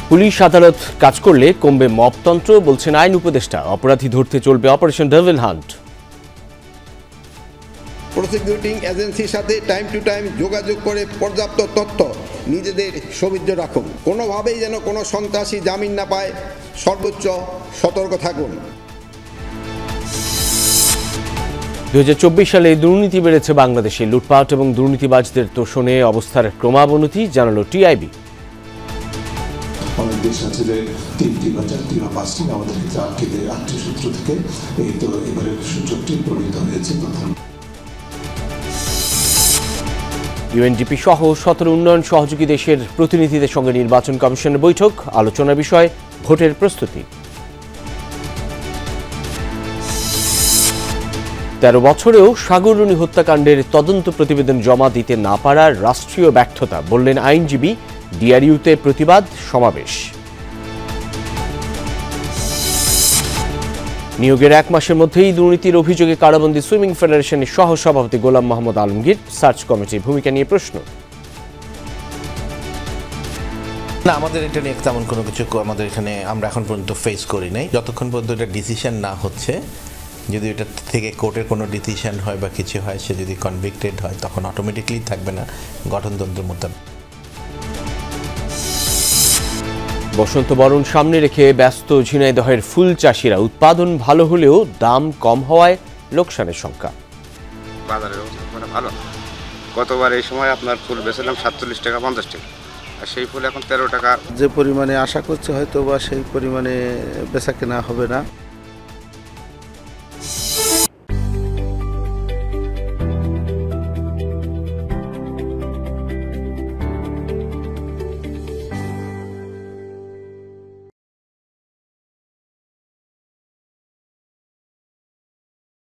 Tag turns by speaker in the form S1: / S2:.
S1: Police আদালত কাজ করলে কমবে মবতন্ত্র, বলছেন আইন উপদেষ্টা। অপরাধী ধরতে চলবে অপারেশন ডেভিল হান্ট।
S2: প্রসিকিউটিং এজেন্সির সাথে টাইম টু টাইম যোগাযোগ করে পর্যাপ্ত তথ্য নিজেদের সৌবিধ্য রাখুন। কোনোভাবেই যেন কোনো সন্ত্রাসী জামিন না পায়, সর্বোচ্চ সতর্ক থাকুন।
S1: 2024 সালে দুর্নীতি বেড়েছে বাংলাদেশে। লুটপাট এবং দুর্নীতিবাজদের তোষণে অবস্থার ক্রমাবনতি জানালো টিআইবি।
S3: অনেক দেশ আছে যে 3টি বা 4টি বা 5টি, আমাদের ক্ষেত্রে 8টি সূত্র থেকে এই তো এবারের সূচকটি প্রণীত হয়েছে।
S1: ইউএনডিপি সহ 17 উন্নয়ন সহযোগী দেশের প্রতিনিধিদের সঙ্গে নির্বাচন কমিশনের বৈঠক। আলোচনার বিষয় ভোটের প্রস্তুতি। 13 বছরেও সাগররুনি হত্যাকাণ্ডের তদন্ত প্রতিবেদন জমা দিতে না পারার রাষ্ট্রীয় ব্যর্থতা, বললেন আইনজীবী। ডিআরইউতে প্রতিবাদ সমাবেশ। নিয়োগের 1 মাসের মধ্যেই দুর্নীতির অভিযোগে কারাবন্দী সুইমিং ফেডারেশনের সহ সভাপতি গোলাম মোহাম্মদ আলমগীর। সার্চ কমিটির ভূমিকা নিয়ে প্রশ্ন।
S4: না, আমাদের এটা নিয়ে তেমন কোনো কিছু আমাদের এখানে আমরা এখন পর্যন্ত ফেস করি নাই। যতক্ষণ পর্যন্ত এটা ডিসিশন না হচ্ছে, যদি এটা থেকে কোর্টের কোনো ডিসিশন হয় বা কিছু হয়, সে যদি কনভিক্টেড হয় তখন অটোমেটিকলি থাকবে না গঠনতন্ত্র মোতাবেক।
S1: বসন্ত বরণ সামনে রেখে ব্যস্ত ঝিনাইদহের ফুল চাষিরা। উৎপাদন ভালো হলেও দাম কম হওয়ায় লোকসানের শঙ্কা।
S5: বাজারের অবস্থা ভালো। গতবার এই সময় আপনার ফুল বেচলাম 47 টাকা 50 টাকা, আর সেই ফুল এখন 13 টাকা।
S6: যে পরিমাণে আশা করছে হয়তো বা সেই পরিমাণে বেচা কেনা হবে না।